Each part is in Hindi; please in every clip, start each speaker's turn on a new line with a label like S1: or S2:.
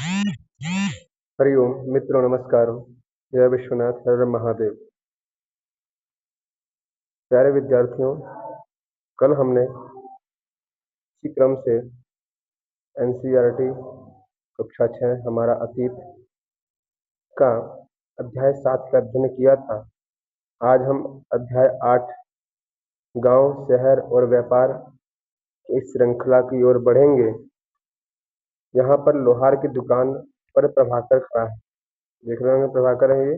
S1: हरिओम मित्रों, नमस्कार। जय विश्वनाथ, हर हर महादेव। प्यारे विद्यार्थियों, कल हमने इसी क्रम से एनसीईआरटी कक्षा 6 हमारा अतीत का अध्याय 7 का अध्ययन किया था। आज हम अध्याय 8 गांव, शहर और व्यापार की इस श्रृंखला की ओर बढ़ेंगे। यहाँ पर लोहार की दुकान पर प्रभाकर खड़ा है। देख रहे होंगे, प्रभाकर है ये।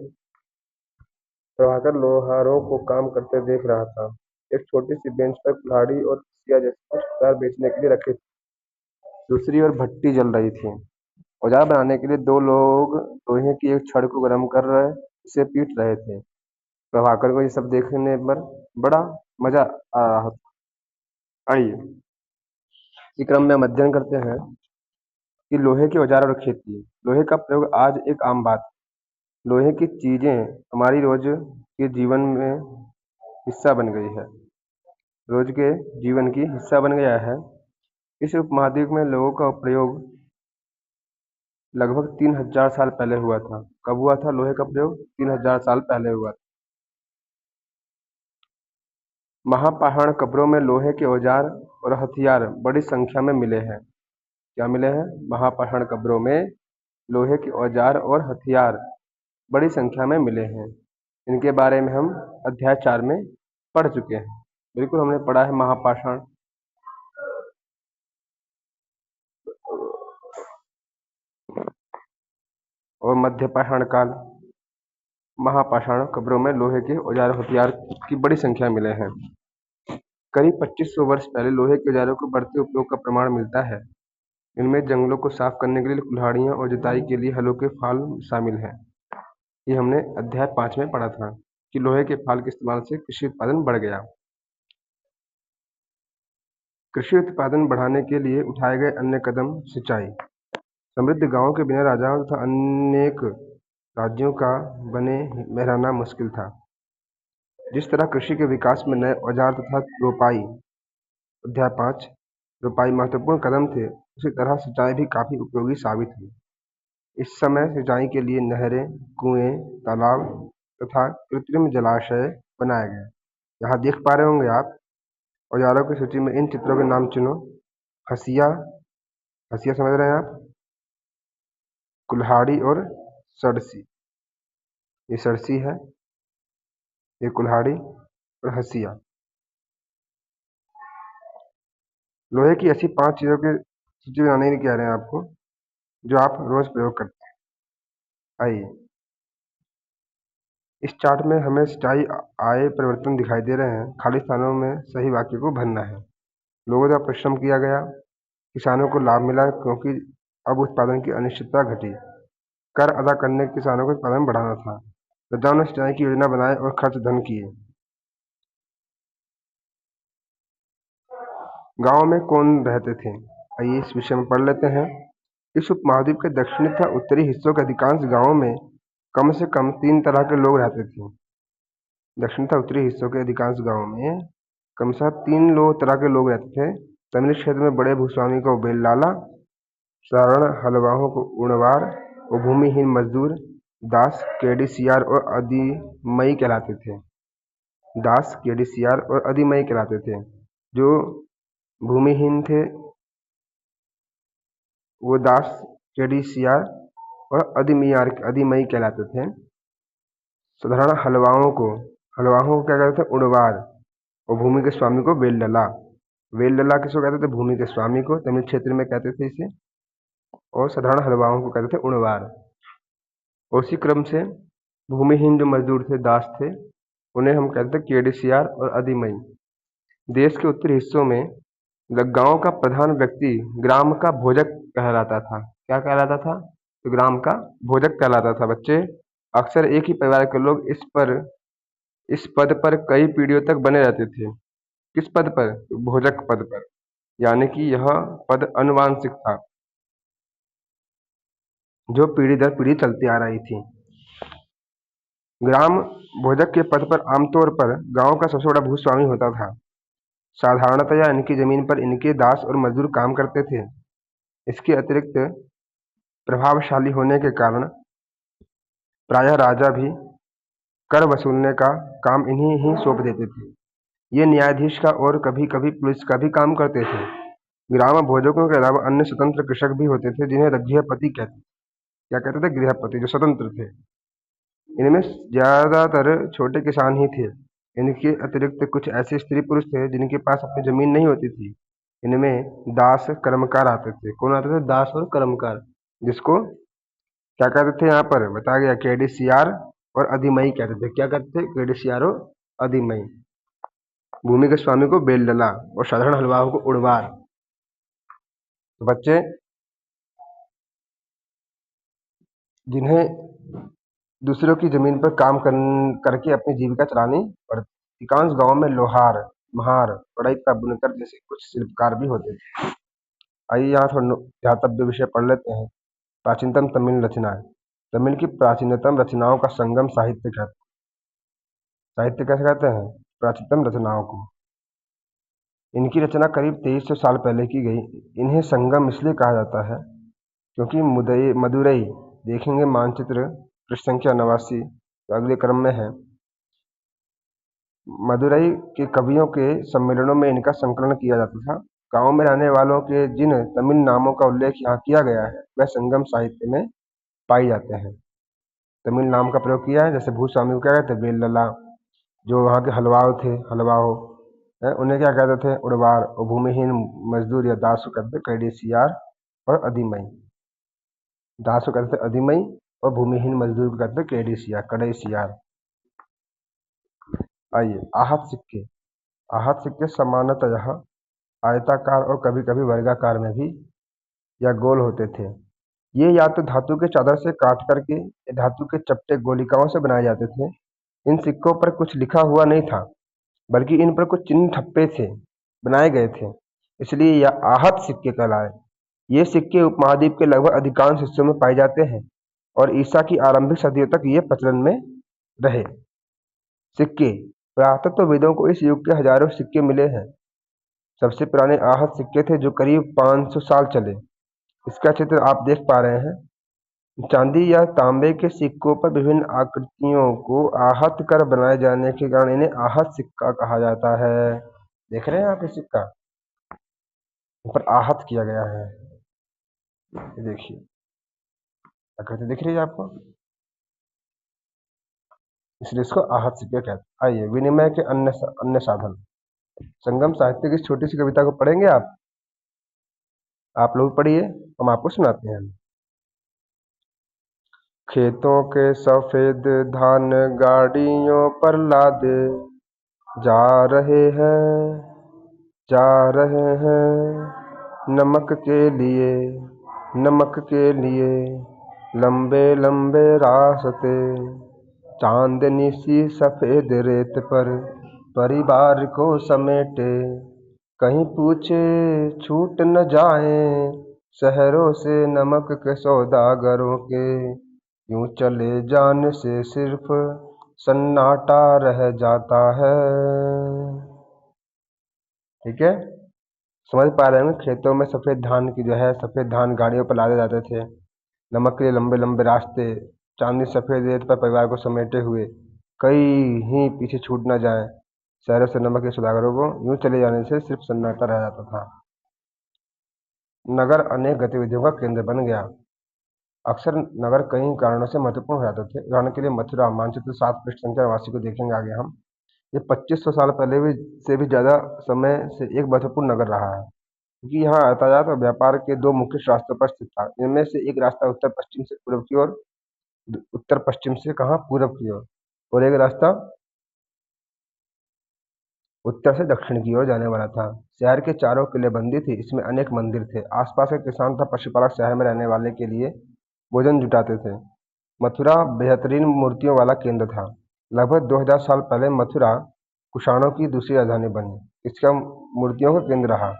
S1: प्रभाकर लोहारों को काम करते देख रहा था। एक छोटी सी बेंच पर कुल्हाड़ी और हंसिया जैसे कुछ औजार बेचने के लिए रखे थे। दूसरी ओर भट्टी जल रही थी। औजार बनाने के लिए दो लोग लोहे की एक छड़ को गर्म कर रहे उसे पीट रहे थे। प्रभाकर को ये सब देखने पर बड़ा मजा आ रहा था। आइए इसी क्रम में हम अध्ययन करते हैं कि लोहे के औजार और खेती। लोहे का प्रयोग आज एक आम बात है। लोहे की चीजें हमारी रोज के जीवन में हिस्सा बन गई है। रोज के जीवन की हिस्सा बन गया है। इस उपमहाद्वीप में लोगों का प्रयोग लगभग 3000 साल पहले हुआ था। कब हुआ था लोहे का प्रयोग? 3000 साल पहले हुआ था। महापाषाण कब्रों में लोहे के औजार और हथियार बड़ी संख्या में मिले हैं। क्या मिले हैं? महापाषाण कब्रों में लोहे के औजार और हथियार बड़ी संख्या में मिले हैं। इनके बारे में हम अध्याय 4 में पढ़ चुके हैं। बिल्कुल, हमने पढ़ा है महापाषाण और मध्यपाषाण काल। महापाषाण कब्रों में लोहे के औजार और हथियार की बड़ी संख्या मिले हैं। करीब 2500 वर्ष पहले लोहे के औजारों के बढ़ते उपयोग का प्रमाण मिलता है। इनमें जंगलों को साफ करने के लिए कुल्हाड़ियां और जुताई के लिए हलों के फाल शामिल हैं। ये हमने अध्याय 5 में पढ़ा था कि लोहे के फाल के इस्तेमाल से कृषि उत्पादन बढ़ गया। कृषि उत्पादन बढ़ाने के लिए उठाए गए अन्य कदम सिंचाई। समृद्ध गांवों के बिना राजाओं तथा अनेक राज्यों का बने रहना मुश्किल था। जिस तरह कृषि के विकास में नए औजार तथा रोपाई, अध्याय 5 रोपाई महत्वपूर्ण कदम थे, उसी तरह सिंचाई भी काफी उपयोगी साबित हुई। इस समय सिंचाई के लिए नहरें, कुएं, तालाब तथा कृत्रिम जलाशय बनाए गए। यहाँ देख पा रहे होंगे आप, औजारों की सूची में इन चित्रों के नाम चुनो। हंसिया, हंसिया समझ रहे हैं आप? कुल्हाड़ी और सरसी। ये सरसी है, ये कुल्हाड़ी और हंसिया। लोहे की ऐसी 5 चीजों की सूची बनाने के लिए कह रहे हैं आपको, जो आप रोज प्रयोग करते हैं। आइए इस चार्ट में हमें सिंचाई आय परिवर्तन दिखाई दे रहे हैं। खाली स्थानों में सही वाक्य को भरना है। लोगों द्वारा परिश्रम किया गया, किसानों को लाभ मिला क्योंकि अब उत्पादन की अनिश्चितता घटी। कर अदा करने किसानों को उत्पादन बढ़ाना था। राजाओं ने सिंचाई की योजना बनाई और खर्च धन किए। गांव में कौन रहते थे? आइए इस विषय में पढ़ लेते हैं। इस उपमहाद्वीप के दक्षिणी तथा उत्तरी हिस्सों के अधिकांश गांवों में कम से कम 3 तरह के लोग रहते थे। दक्षिण तथा उत्तरी हिस्सों के अधिकांश गांवों में कम से कम 3 तरह के लोग रहते थे। तमिल क्षेत्र में बड़े भूस्वामी को बेललाला, साधारण हलवाहों को उणवार और भूमिहीन मजदूर दास, केडीसीआर और अधिमई कहलाते थे। दास, केडीसीआर और अधिमई कहलाते थे। जो भूमिहीन थे वो दास, केडीसीआर और अधिमई कहलाते थे। साधारण हलवाहों को क्या कहते थे? उणवार और भूमि के स्वामी को वेलडला। वेलडला किसको कहते थे? भूमि के स्वामी को, तमिल क्षेत्र में कहते थे इसे। और साधारण हलवाहों को कहते थे उणवार। उसी क्रम से भूमिहीन जो मजदूर थे, दास थे, उन्हें हम कहते थे केडीसीआर और अधिमई। देश के उत्तरी हिस्सों में गांव का प्रधान व्यक्ति ग्राम का भोजक कहलाता था। क्या कहलाता था? तो ग्राम का भोजक कहलाता था। बच्चे, अक्सर एक ही परिवार के लोग इस पद पर कई पीढ़ियों तक बने रहते थे। किस पद पर? तो भोजक पद पर। यानी कि यह पद आनुवांशिक था, जो पीढ़ी दर पीढ़ी चलती आ रही थी। ग्राम भोजक के पद पर आमतौर पर गांव का सबसे बड़ा भूस्वामी होता था। साधारणतया इनकी जमीन पर इनके दास और मजदूर काम करते थे। इसके अतिरिक्त प्रभावशाली होने के कारण प्रायः राजा भी कर वसूलने का काम इन्हीं ही सौंप देते थे। ये न्यायाधीश का और कभी कभी पुलिस का भी काम करते थे। ग्राम भोजकों के अलावा अन्य स्वतंत्र कृषक भी होते थे जिन्हें गृहपति कहते। क्या कहते थे? गृहपति, जो स्वतंत्र थे। इनमें ज्यादातर छोटे किसान ही थे। इनके अतिरिक्त कुछ ऐसे स्त्री पुरुष थे जिनके पास अपनी जमीन नहीं होती थी। इनमें दास कर्मकार आते थे। कौन आते थे? दास और कर्मकार, जिसको क्या कहते थे? यहाँ पर बताया गया केडिसियार और अधिमई कहते थे। क्या कहते थे? केडिसियार और अधिमई। भूमि के स्वामी को बेलडला और साधारण हलवाओं को उड़वार। तो बच्चे, जिन्हें दूसरों की जमीन पर काम करके अपनी जीविका चलानी पड़ती। अधिकांश गांव में लोहार, म्हार, बड़ईता, बुनकर जैसे कुछ शिल्पकार भी होते थे। आइए यहाँ थोड़ा ध्यातव्य विषय पढ़ लेते हैं। प्राचीनतम तमिल रचनाएं। तमिल की प्राचीनतम रचनाओं का संगम साहित्य कहते हैं। साहित्य कैसे कहते हैं? प्राचीनतम रचनाओं को। इनकी रचना करीब 2300 साल पहले की गई। इन्हें संगम इसलिए कहा जाता है क्योंकि मदुरई, देखेंगे मानचित्र पृष्ठ संख्या 89, तो अगले क्रम में है। मदुरई के कवियों के सम्मेलनों में इनका संकलन किया जाता था। गांव में रहने वालों के जिन तमिल नामों का उल्लेख यहाँ किया गया है वह संगम साहित्य में पाए जाते हैं। तमिल नाम का प्रयोग किया है, जैसे भूस्वामी को क्या कहते हैं? बेलला। जो वहाँ के हलवाओ उन्हें क्या कहते थे? उड़वार। और भूमिहीन मजदूर या दास को कहते थे कैडेसियार और अधिमई। दास को कहते थे अधिमई और भूमिहीन मजदूर को कहते थे कडेसियार। आइए, आहत सिक्के। आहत सिक्के सामान्यतः आयताकार और कभी कभी वर्गाकार में भी या गोल होते थे। ये या तो धातु के चादर से काट करके या धातु के चपटे गोलिकाओं से बनाए जाते थे। इन सिक्कों पर कुछ लिखा हुआ नहीं था, बल्कि इन पर कुछ चिन्ह ठप्पे थे, बनाए गए थे, इसलिए यह आहत सिक्के कहलाए। ये सिक्के उपमहाद्वीप के लगभग अधिकांश हिस्सों में पाए जाते हैं और ईसा की आरंभिक सदियों तक ये प्रचलन में रहे। सिक्के। पुरातत्वविदों को इस युग के हजारों सिक्के मिले हैं। सबसे पुराने आहत सिक्के थे जो करीब 500 साल चले। इसका चित्र आप देख पा रहे हैं। चांदी या तांबे के सिक्कों पर विभिन्न आकृतियों को आहत कर बनाए जाने के कारण इन्हें आहत सिक्का कहा जाता है। देख रहे हैं आप ये सिक्का, ऊपर आहत किया गया है। ये देखिए आकृति दिख रही है आपको, इसलिए इसको आहत सिक्के कहते हैं। आइए, विनिमय के अन्य साधन। संगम साहित्य की इस छोटी सी कविता को पढ़ेंगे आप लोग पढ़िए, हम आपको सुनाते हैं। खेतों के सफेद धान गाड़ियों पर लादे जा रहे हैं नमक के लिए लंबे लंबे रास्ते, चांदनी सी सफेद रेत पर परिवार को समेटे, कहीं पूछे छूट न जाए शहरों से नमक के सौदागरों के, यूं चले जाने से सिर्फ सन्नाटा रह जाता है। ठीक है, समझ पा रहे हैं? खेतों में सफेद धान की सफेद धान गाड़ियों पर लादे जाते थे, नमक के लिए लंबे लंबे रास्ते, चांदी सफेद रेत पर परिवार को समेटे हुए, कहीं पीछे छूट न जाए शहरों से नमक के सौदागरों को, यूं चले जाने से सिर्फ सन्नाटा रह जाता था। नगर अनेक गतिविधियों का केंद्र बन गया। अक्सर नगर कई कारणों से महत्वपूर्ण हो जाते थे। उदाहरण के लिए मथुरा, मानचित्र 7 पृष्ठ संख्या 89 को देखेंगे आगे हम। ये 2500 साल पहले से भी ज्यादा समय से एक महत्वपूर्ण नगर रहा है, क्योंकि यहाँ यातायात और व्यापार के 2 मुख्य रास्तों पर स्थित था। इनमें से एक रास्ता उत्तर पश्चिम से पूर्व की ओर, उत्तर पश्चिम से कहाँ? पूर्व की ओर, और एक रास्ता उत्तर से दक्षिण की ओर जाने वाला था। शहर के चारों किलेबंदी थी, इसमें अनेक मंदिर थे। आसपास के किसान तथा पशुपालक शहर में रहने वाले के लिए भोजन जुटाते थे। मथुरा बेहतरीन मूर्तियों वाला केंद्र था। लगभग 2000 साल पहले मथुरा कुषाणों की दूसरी राजधानी बनी। इसका मूर्तियों का केंद्र रहा।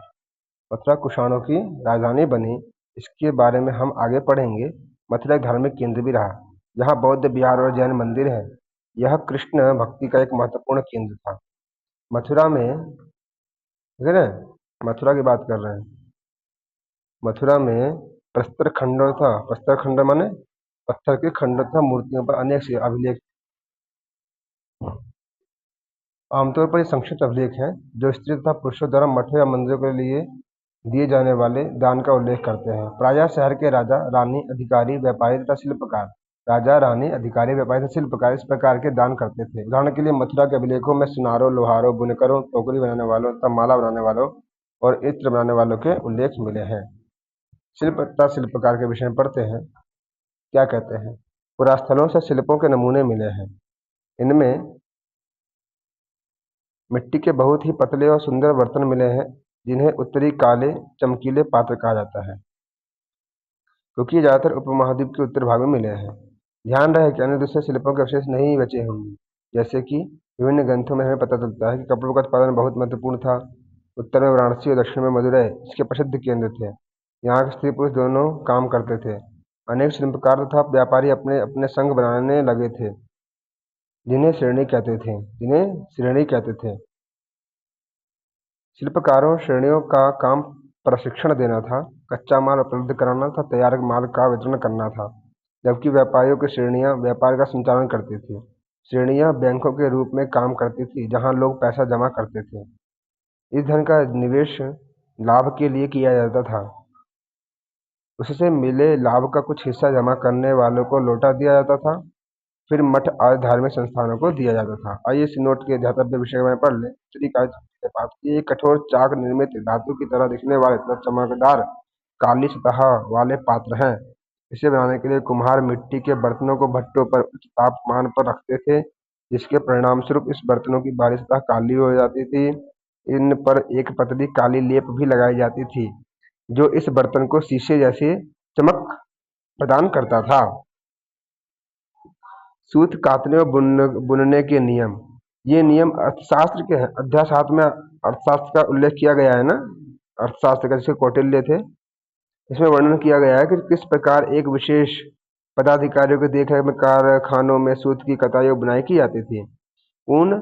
S1: मथुरा कुषाणों की राजधानी बनी, इसके बारे में हम आगे पढ़ेंगे। मथुरा एक धार्मिक केंद्र भी रहा। यहाँ बौद्ध विहार और जैन मंदिर है। यह कृष्ण भक्ति का एक महत्वपूर्ण केंद्र था। मथुरा में, ठीक है ना, मथुरा की बात कर रहे हैं। मथुरा में प्रस्तर खंडों था, प्रस्तर खंड माने पत्थर के खंडों तथा मूर्तियों पर अनेक से अभिलेख। आमतौर पर ये संक्षिप्त अभिलेख हैं जो स्त्री तथा पुरुषों द्वारा मठों या मंदिरों के लिए दिए जाने वाले दान का उल्लेख करते हैं। प्रायः शहर के राजा, रानी, अधिकारी, व्यापारी तथा शिल्पकार इस प्रकार के दान करते थे। उदाहरण के लिए मथुरा के अभिलेखों में सुनारों, लोहारों, बुनकरों, टोकरी बनाने वालों तथा माला बनाने वालों और इत्र बनाने वालों के उल्लेख मिले हैं। शिल्प तथा शिल्पकार के विषय में पढ़ते हैं। क्या कहते हैं? पुरास्थलों से शिल्पों के नमूने मिले हैं। इनमें मिट्टी के बहुत ही पतले और सुंदर बर्तन मिले हैं जिन्हें उत्तरी काले चमकीले पात्र कहा जाता है, क्योंकि ये ज्यादातर उपमहाद्वीप के उत्तर भाग में मिले हैं। ध्यान रहे कि अन्य दूसरे शिल्पों के अवशेष नहीं बचे होंगे, जैसे कि विभिन्न ग्रंथों में हमें पता चलता है कि कपड़ों का उत्पादन बहुत महत्वपूर्ण था। उत्तर में वाराणसी और दक्षिण में मदुरै इसके प्रसिद्ध केंद्र थे। यहाँ के स्त्री पुरुष दोनों काम करते थे। अनेक शिल्पकार तथा व्यापारी अपने अपने संघ बनाने लगे थे जिन्हें श्रेणी कहते थे। शिल्पकारों श्रेणियों का काम प्रशिक्षण देना था, कच्चा माल उपलब्ध कराना था, तैयार माल का वितरण करना था, जबकि व्यापारियों की श्रेणियां व्यापार का संचालन करती थी। श्रेणियां बैंकों के रूप में काम करती थी जहां लोग पैसा जमा करते थे। इस धन का निवेश लाभ के लिए किया जाता था। उससे मिले लाभ का कुछ हिस्सा जमा करने वालों को लौटा दिया जाता था, फिर मठ आदि धार्मिक संस्थानों को दिया जाता था। आइए इस नोट के ध्यातव्य विषय में पढ़ लें। एक कठोर चाक निर्मित धातु की तरह दिखने वाले तथा चमकदार काली सतह वाले पात्र हैं। इसे बनाने के लिए कुम्हार मिट्टी के बर्तनों को भट्टों पर उच्च तापमान पर रखते थे, जिसके परिणाम स्वरूप इस बर्तनों की बाहरी सतह काली हो जाती थी। इन पर एक पतली काली लेप भी लगाई जाती थी जो इस बर्तन को शीशे जैसी चमक प्रदान करता था। सूत कातने और बुनने के नियम। ये नियम अर्थशास्त्र के हैं। अध्याय 7 में अर्थशास्त्र का उल्लेख किया गया है ना, अर्थशास्त्र का जिसे कौटिल्य थे। इसमें वर्णन किया गया है कि किस प्रकार एक विशेष पदाधिकारियों के देखरेख में कारखानों में सूत की कताई और बुनाई की जाती थी। ऊन,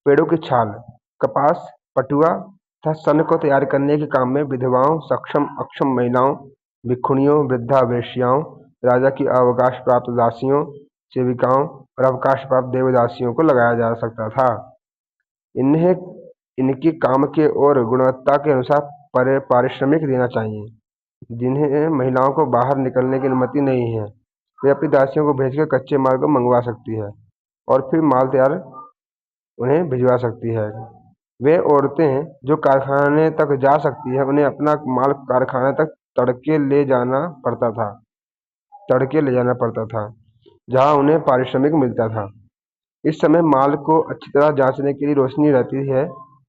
S1: पेड़ों की छाल, कपास, पटुआ तथा सन को तैयार करने के काम में विधवाओं, सक्षम अक्षम महिलाओं, भिक्षुणियों, वृद्धा वेश्याओं, राजा की अवकाश प्राप्त दासियों, सेविकाओं और अवकाश प्राप्त देवदासियों को लगाया जा सकता था। इन्हें इनके काम के और गुणवत्ता के अनुसार पारिश्रमिक देना चाहिए। जिन्हें महिलाओं को बाहर निकलने की अनुमति नहीं है, वे अपनी दासियों को भेजकर कच्चे माल को मंगवा सकती है और फिर माल तैयार उन्हें भिजवा सकती है। वे औरतें जो कारखाने तक जा सकती है, उन्हें अपना माल कारखाने तक तड़के ले जाना पड़ता था, जहां उन्हें पारिश्रमिक मिलता था। इस समय माल को अच्छी तरह जांचने के लिए रोशनी रहती है।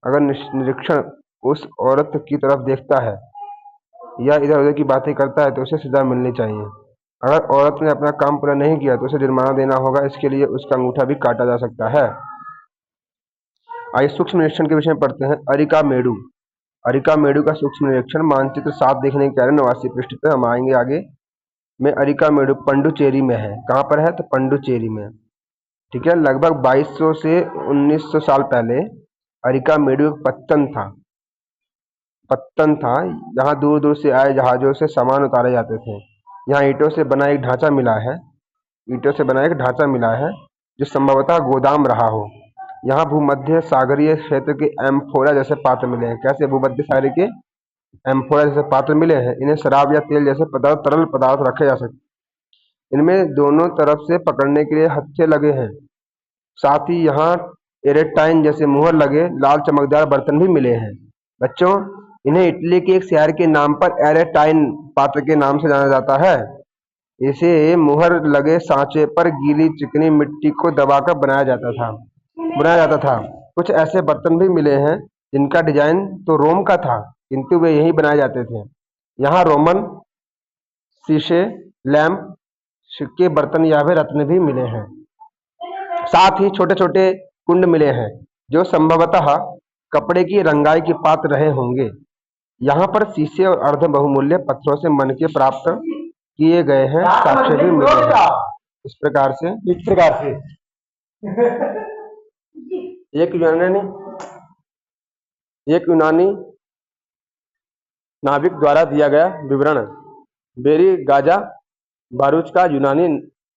S1: अगर निरीक्षण उस औरत की तरफ देखता है या इधर-उधर की बातें करता है तो उसे सजा मिलनी चाहिए। अगर औरत ने अपना काम पूरा नहीं किया तो उसे जुर्माना देना होगा। इसके लिए उसका अंगूठा भी काटा जा सकता है। आइए सूक्ष्म निरीक्षण के विषय में पढ़ते हैं। अरिका मेडु का सूक्ष्म निरीक्षण मानचित्र 7 देखने के कारण 89 पृष्ठ पे हम आएंगे आगे में। अरिका मेडु पंडुचेरी में है। कहाँ पर है? तो पंडुचेरी में। ठीक है। लगभग 2200 से 1900 साल पहले अरिका मेडु एक पत्तन था जहाँ दूर दूर से आए जहाजों से सामान उतारे जाते थे। यहाँ ईंटों से बना एक ढांचा मिला है जो संभवतः गोदाम रहा हो। यहाँ भूमध्य सागरीय क्षेत्र के एम्फोरा जैसे पात्र मिले हैं। कैसे? भूमध्य सागर के एम्फोरा जैसे पात्र मिले हैं। इन्हें शराब या तेल जैसे तरल पदार्थ रखे जा सकते। इनमें दोनों तरफ से पकड़ने के लिए हत्थे लगे हैं। साथ ही यहाँ एरेटाइन जैसे मुहर लगे लाल चमकदार बर्तन भी मिले हैं। बच्चों, इन्हें इटली के एक शहर के नाम पर एरेटाइन पात्र के नाम से जाना जाता है। इसे मुहर लगे सांचे पर गीली चिकनी मिट्टी को दबाकर बनाया जाता था। कुछ ऐसे बर्तन भी मिले हैं जिनका डिजाइन तो रोम का था, किंतु वे यहीं बनाए जाते थे। यहाँ रोमन शीशे, लैंप के बर्तन या वे रत्न भी मिले हैं। साथ ही छोटे छोटे कुंड मिले हैं जो संभवतः कपड़े की रंगाई के पात्र रहे होंगे। यहाँ पर शीशे और अर्ध बहुमूल्य पत्थरों से मनके प्राप्त किए गए हैं साक्ष्य भी मिले हैं। इस प्रकार से एक यूनानी नाविक द्वारा दिया गया विवरण बेरी गाजा भरूच का यूनानी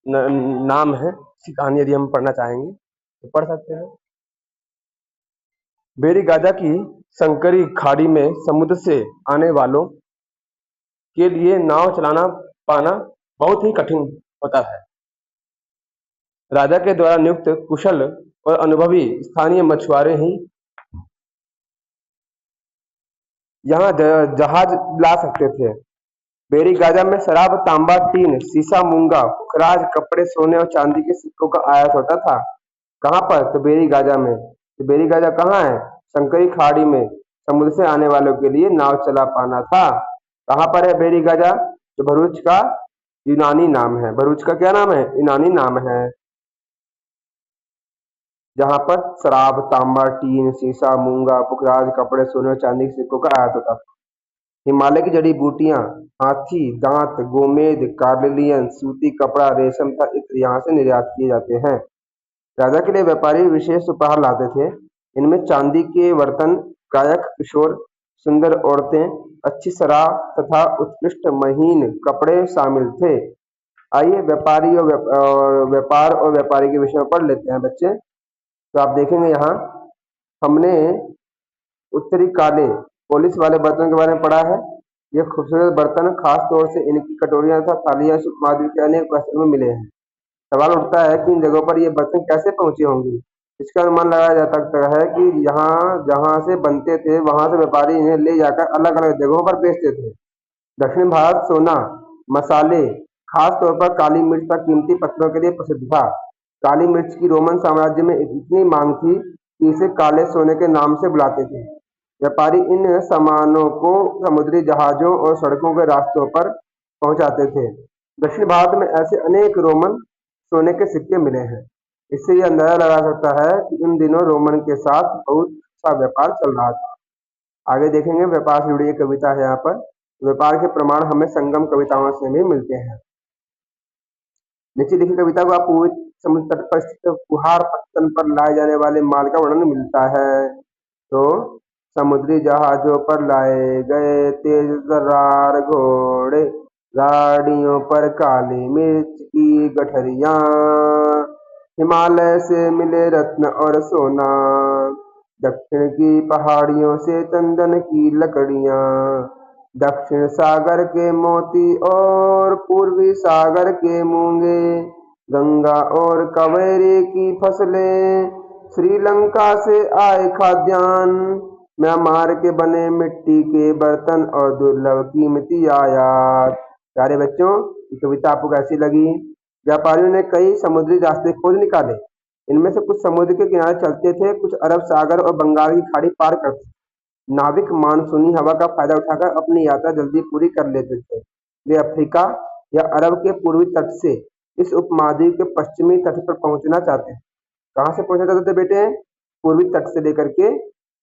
S1: नाम है। इसकी कहानी यदि हम पढ़ना चाहेंगे तो पढ़ सकते हैं। बेरी गाजा की संकरी खाड़ी में समुद्र से आने वालों के लिए नाव चलाना पाना बहुत ही कठिन होता है। राजा के द्वारा नियुक्त कुशल और अनुभवी स्थानीय मछुआरे ही यहाँ जहाज ला सकते थे। बेरी गाजा में शराब, तांबा, टीन, शीशा, मूंगा, पुखराज, कपड़े, सोने और चांदी के सिक्कों का आयात होता था। कहाँ पर? तो बेरी गाजा में। तो बेरी गाजा कहाँ है? संकरी खाड़ी में समुद्र से आने वालों के लिए नाव चला पाना था। कहाँ पर है बेरी गाजा? तो भरूच का यूनानी नाम है। भरूच का क्या नाम है? यूनानी नाम है। जहाँ पर शराब, तांबा, टीन, शीशा, मूंगा, पुखराज, कपड़े, सोने और चांदी के सिक्कों का आयात होता था। हिमालय की जड़ी बूटियां, हाथी दांत, गोमेद, कार्नेलियन, सूती कपड़ा, रेशम का इत्र यहाँ से निर्यात किए जाते हैं। राजा के लिए व्यापारी विशेष उपहार लाते थे। इनमें चांदी के बर्तन, गायक किशोर, सुंदर औरतें, अच्छी शराब तथा उत्कृष्ट महीन कपड़े शामिल थे। आइए व्यापारी और व्यापार और व्यापारी के विषय में पढ़ लेते हैं बच्चे। तो आप देखेंगे यहाँ हमने उत्तरी काले पॉलिश वाले बर्तन के बारे में पढ़ा है। ये खूबसूरत बर्तन खास तौर से इनकी कटोरियां तथा थालियां उपमहाद्वीप के अनेक स्थलों में मिले हैं। सवाल उठता है कि इन जगहों पर ये बर्तन कैसे पहुंचे होंगे। इसका अनुमान लगाया जा सकता है कि यहाँ जहाँ से बनते थे वहां से व्यापारी इन्हें ले जाकर अलग अलग जगहों पर बेचते थे। दक्षिण भारत सोना, मसाले, खास तौर पर काली मिर्च तथा कीमती पत्थरों के लिए प्रसिद्ध था। काली मिर्च की रोमन साम्राज्य में इतनी मांग थी कि इसे काले सोने के नाम से बुलाते थे। व्यापारी इन सामानों को समुद्री जहाजों और सड़कों के रास्तों पर पहुंचाते थे। दक्षिण भारत में ऐसे अनेक रोमन सोने के सिक्के मिले हैं। इससे यह अंदाजा लगा सकता है कि इन दिनों रोमन के साथ बहुत सा व्यापार चल रहा था। आगे देखेंगे व्यापार से जुड़ी एक कविता है। यहाँ पर व्यापार के प्रमाण हमें संगम कविताओं से भी मिलते हैं। नीचे लिखी कविता को आप पूर्वी समुद्र तट पर स्थित कुहार पत्तन पर लाए जाने वाले माल का वर्णन मिलता है। तो समुद्री जहाजों पर लाए गए तेज तर्रार घोड़े, गाड़ियों पर काली मिर्च की गठरियां, हिमालय से मिले रत्न और सोना, दक्षिण की पहाड़ियों से चंदन की लकड़ियां, दक्षिण सागर के मोती और पूर्वी सागर के मूंगे, गंगा और कावेरी की फसलें, श्रीलंका से आए खाद्यान्न, म्यांमार के बने मिट्टी के बर्तन और दुर्लभ कीमती आयात। प्यारे बच्चों, ये कविता आपको कैसी लगी? व्यापारियों ने कई समुद्री रास्ते खोज निकाले। इनमें से कुछ समुद्र के किनारे चलते थे, कुछ अरब सागर और बंगाल की खाड़ी पार करते थे। नाविक मानसूनी हवा का फायदा उठाकर अपनी यात्रा जल्दी पूरी कर लेते थे। वे अफ्रीका या अरब के पूर्वी तट से इस उपमहाद्वीप के पश्चिमी तट पर पहुंचना चाहते हैं। कहाँ से पहुंचना चाहते थे बेटे? पूर्वी तट से लेकर के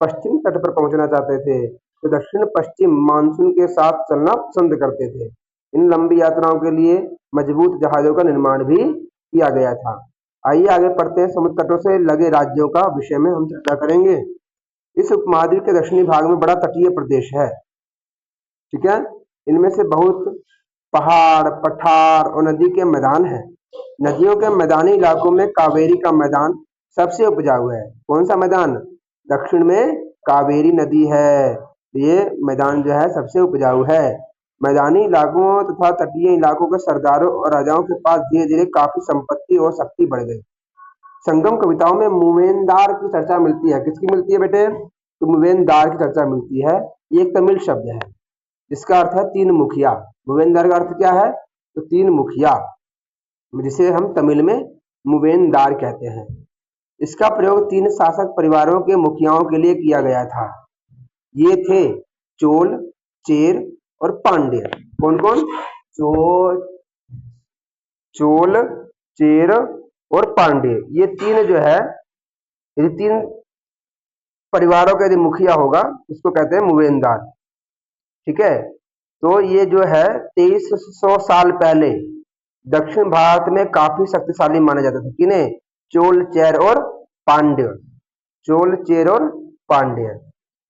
S1: पश्चिम तट पर पहुंचना चाहते थे। तो दक्षिण पश्चिम मानसून के साथ चलना पसंद करते थे। इन लंबी यात्राओं के लिए मजबूत जहाजों का निर्माण भी किया गया था। आइए आगे पढ़ते हैं। समुद्र तटों से लगे राज्यों का विषय में हम चर्चा करेंगे। इस उपमहाद्वीप के दक्षिणी भाग में बड़ा तटीय प्रदेश है। ठीक है, इनमें से बहुत पहाड़, पठार और नदी के मैदान हैं। नदियों के मैदानी इलाकों में कावेरी का मैदान सबसे उपजाऊ है। कौन सा मैदान? दक्षिण में कावेरी नदी है। ये मैदान जो है सबसे उपजाऊ है। मैदानी इलाकों तथा तटीय इलाकों के सरदारों और राजाओं के पास धीरे धीरे काफी संपत्ति और शक्ति बढ़ गई। संगम कविताओं में मुवेनदार की चर्चा मिलती है। किसकी मिलती है बेटे? तो मुवेनदार की चर्चा मिलती है। ये एक तमिल शब्द है जिसका अर्थ है तीन मुखिया। मुवेनदार का अर्थ क्या है? तो तीन मुखिया, जिसे हम तमिल में मुवेनदार कहते हैं। इसका प्रयोग तीन शासक परिवारों के मुखियाओं के लिए किया गया था। ये थे चोल, चेर और पांड्य। कौन कौन? चोल, चेर और पांड्य। ये तीन जो है, यदि तीन परिवारों का यदि मुखिया होगा उसको कहते हैं मुवेनदार। ठीक है, तो ये जो है 2300 साल पहले दक्षिण भारत में काफी शक्तिशाली माना जाता था। किन्हें? चोल, चेर और पांड्य। चोल, चेर और पांड्य,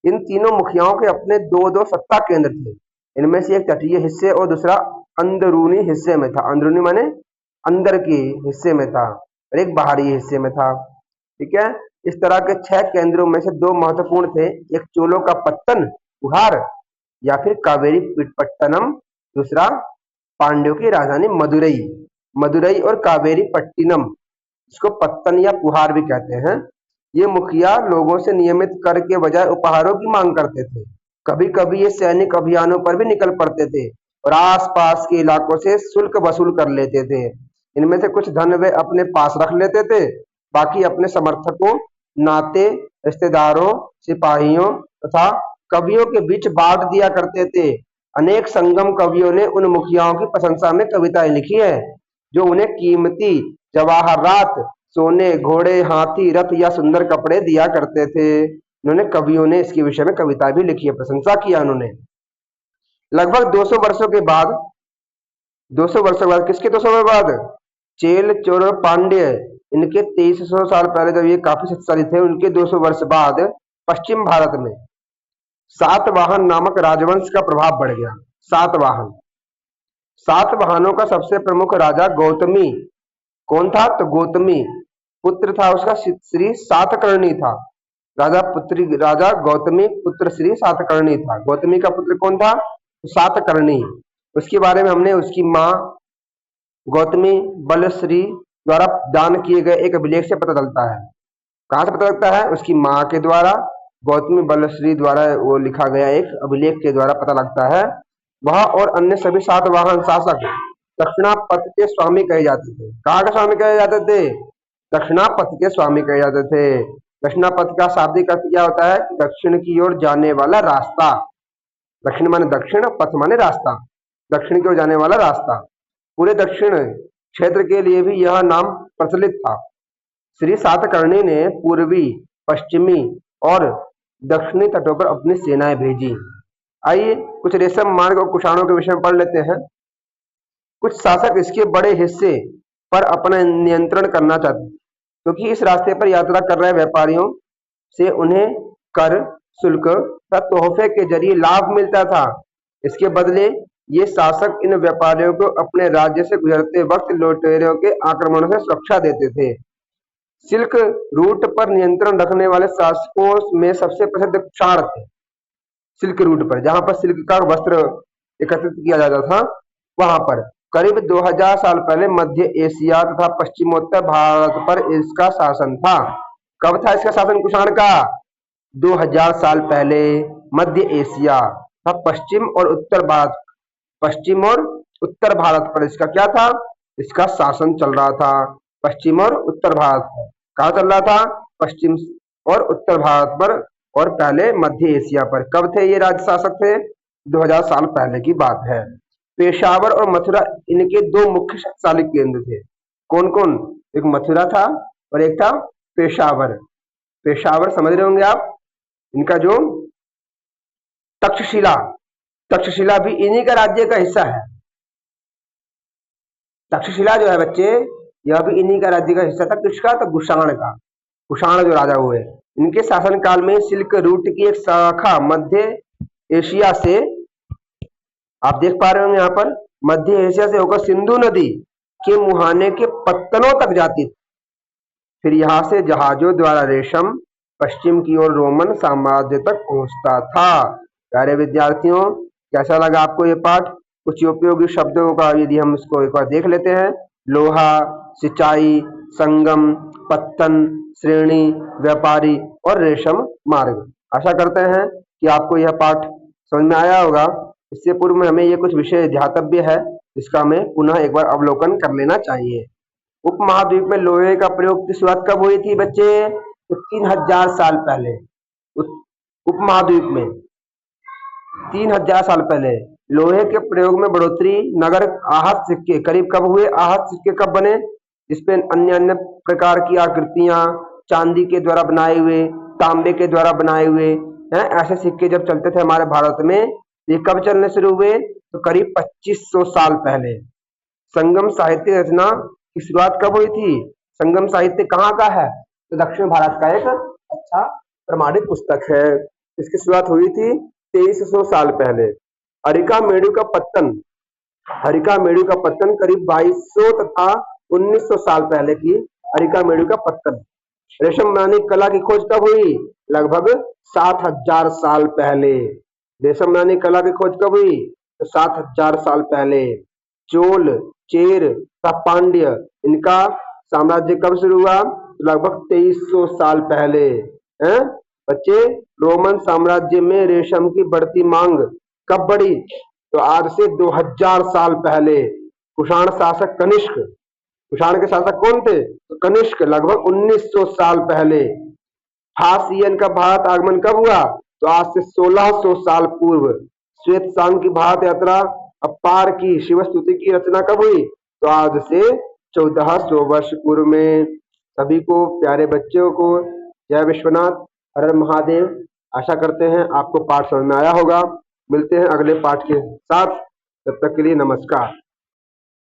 S1: इन तीनों मुखियाओं के अपने दो दो सत्ता केंद्र थे। इनमें से एक तटीय हिस्से और दूसरा अंदरूनी हिस्से में था। अंदरूनी माने अंदर के हिस्से में था और एक बाहरी हिस्से में था। ठीक है, इस तरह के 6 केंद्रों में से 2 महत्वपूर्ण थे, एक चोलों का पत्तन उहार या फिर कावेरी पट्टनम, दूसरा पांड्यों की राजधानी मदुरई। मदुरई और कावेरी पट्टिनम, इसको पत्तन या पुहार भी कहते हैं। ये मुखिया लोगों से नियमित कर के बजाय उपहारों की मांग करते थे। कभी कभी ये सैनिक अभियानों पर भी निकल पड़ते थे और आसपास के इलाकों से शुल्क वसूल कर लेते थे। इनमें से कुछ धन वे अपने पास रख लेते थे, बाकी अपने समर्थकों, नाते रिश्तेदारों, सिपाहियों तथा कवियों के बीच बांट दिया करते थे। अनेक संगम कवियों ने उन मुखियाओं की प्रशंसा में कविताएं लिखी है, जो उन्हें कीमती जवाहरात, सोने, घोड़े, हाथी, रथ या सुंदर कपड़े दिया करते थे। इन्होंने कवियों ने इसके विषय में कविता भी लिखी है, प्रशंसा किया उन्होंने। लगभग 200 वर्षों के बाद, 200 वर्षों के बाद, किसके 200 वर्ष बाद? चेल, चोर और पांड्य, इनके 2300 साल पहले जब ये काफी शक्तिशाली थे, उनके 200 वर्ष बाद पश्चिम भारत में सातवाहन नामक राजवंश का प्रभाव बढ़ गया। सातवाहन, सातवाहनों का सबसे प्रमुख राजा गौतमी कौन था? तो गौतमी पुत्र था उसका श्री सातकर्णी था। राजा गौतमी पुत्र श्री सातकर्णी था। गौतमी का पुत्र कौन था? सातकर्णी। उसके बारे में हमने उसकी माँ गौतमी बलश्री द्वारा दान किए गए एक अभिलेख से पता चलता है। कहाँ से पता लगता है? उसकी माँ के द्वारा, गौतमी बलश्री द्वारा वो लिखा गया एक अभिलेख के द्वारा पता लगता है। वह और अन्य सभी सातवाहन शासक दक्षिणापथ के स्वामी कहे जाते थे। कहाँ के स्वामी कहे जाते थे? दक्षिणापथ के स्वामी कहे जाते थे। दक्षिणापथ का शाब्दिक अर्थ क्या होता है? दक्षिण की ओर जाने वाला रास्ता। दक्षिण माने दक्षिण, पथ माने रास्ता, दक्षिण की ओर जाने वाला रास्ता। पूरे दक्षिण क्षेत्र के लिए भी यह नाम प्रचलित था। श्री सातकर्णी ने पूर्वी, पश्चिमी और दक्षिणी तटों पर अपनी सेनाएं भेजी। आइए कुछ रेशम मार्ग और कुषाणों के विषय में पढ़ लेते हैं। कुछ शासक इसके बड़े हिस्से पर अपना नियंत्रण करना चाहते थे, क्योंकि इस रास्ते पर यात्रा कर रहे व्यापारियों से उन्हें कर, शुल्क तथा तोहफे के जरिए लाभ मिलता था। इसके बदले ये शासक इन व्यापारियों को अपने राज्य से गुजरते वक्त लुटेरों के आक्रमणों से सुरक्षा देते थे। सिल्क रूट पर नियंत्रण रखने वाले शासकों में सबसे प्रसिद्ध कुषाण थे। सिल्क रूट पर, जहां पर सिल्क का वस्त्र एकत्रित किया जाता था, वहां पर करीब 2000 साल पहले मध्य एशिया तथा पश्चिमोत्तर भारत पर इसका शासन था। कब था इसका शासन कुषाण का? 2000 साल पहले मध्य एशिया तथा पश्चिम और उत्तर भारत पर इसका क्या था? इसका शासन चल रहा था। पश्चिम और उत्तर भारत पर कहाँ चल रहा था? पश्चिम और उत्तर भारत पर, और पहले मध्य एशिया पर। कब थे ये राज्य शासक थे? 2000 साल पहले की बात है। पेशावर और मथुरा इनके 2 मुख्य शक्तिशाली केंद्र थे। कौन कौन? एक मथुरा था और एक था पेशावर। पेशावर समझ रहे होंगे आप, इनका जो तक्षशिला, तक्षशिला भी इन्हीं का राज्य का हिस्सा है। तक्षशिला जो है बच्चे, यह भी इन्हीं का राज्य का हिस्सा था। किसका? तो कुषाण का। कुषाण जो राजा हुए, इनके शासनकाल में सिल्क रूट की एक शाखा मध्य एशिया से, आप देख पा रहे होंगे यहाँ पर, मध्य एशिया से होकर सिंधु नदी के मुहाने के पत्तनों तक जाती थी। फिर यहाँ से जहाजों द्वारा रेशम पश्चिम की ओर रोमन साम्राज्य तक पहुंचता था। प्यारे विद्यार्थियों, कैसा लगा आपको ये पाठ? कुछ उपयोगी शब्दों का यदि हम इसको एक बार देख लेते हैं। लोहा, सिंचाई, संगम, पत्तन, श्रेणी, व्यापारी और रेशम मार्ग। आशा करते हैं कि आपको यह पाठ समझ में आया होगा। इससे पूर्व में हमें ये कुछ विषय ध्यातव्य है, इसका हमें पुनः एक बार अवलोकन कर लेना चाहिए। उपमहाद्वीप में लोहे का प्रयोग की शुरुआत कब हुई थी बच्चे? तो 3000 साल पहले। उपमहाद्वीप में 3000 साल पहले लोहे के प्रयोग में बढ़ोतरी नगर आहत सिक्के करीब कब हुए? आहत सिक्के कब बने? जिसपे अन्य अन्य प्रकार की आकृतियां, चांदी के द्वारा बनाए हुए, तांबे के द्वारा बनाए हुए हैं, ऐसे सिक्के जब चलते थे हमारे भारत में, ये कब चलने शुरू हुए? तो करीब 2500 साल पहले। संगम साहित्य रचना की शुरुआत कब हुई थी? संगम साहित्य कहाँ का है? तो दक्षिण भारत का एक अच्छा प्रमाणित पुस्तक है। इसकी शुरुआत हुई थी 2300 साल पहले। अरिका मेडू का पत्तन हरिकामेरु का पत्तन करीब 2200 तथा 1900 साल पहले की हरिकामेरु का पत्तन। रेशम बनाने की कला की खोज कब हुई? लगभग 7000 साल पहले। रेशम बनाने की कला की खोज कब हुई? तो 7000 साल पहले। चोल, चेर तथा पांड्य, इनका साम्राज्य कब शुरू हुआ? लगभग 2300 साल पहले। हैं बच्चे, रोमन साम्राज्य में रेशम की बढ़ती मांग कब बढ़ी? तो आज से 2000 साल पहले। कुषाण शासक कनिष्क, कुषाण के शासक कौन थे? तो कनिष्क, लगभग 1900 साल पहले। हासियन का भारत आगमन कब हुआ? तो आज से 1600 साल पूर्व। श्वेत सांग की भारत यात्रा अपार की शिव स्तुति की रचना कब हुई? तो आज से 1400 वर्ष पूर्व में। सभी को, प्यारे बच्चों को, जय विश्वनाथ, हर हर महादेव। आशा करते हैं आपको पाठ समझ में आया होगा। मिलते हैं अगले पाठ के साथ, तब तक के लिए नमस्कार।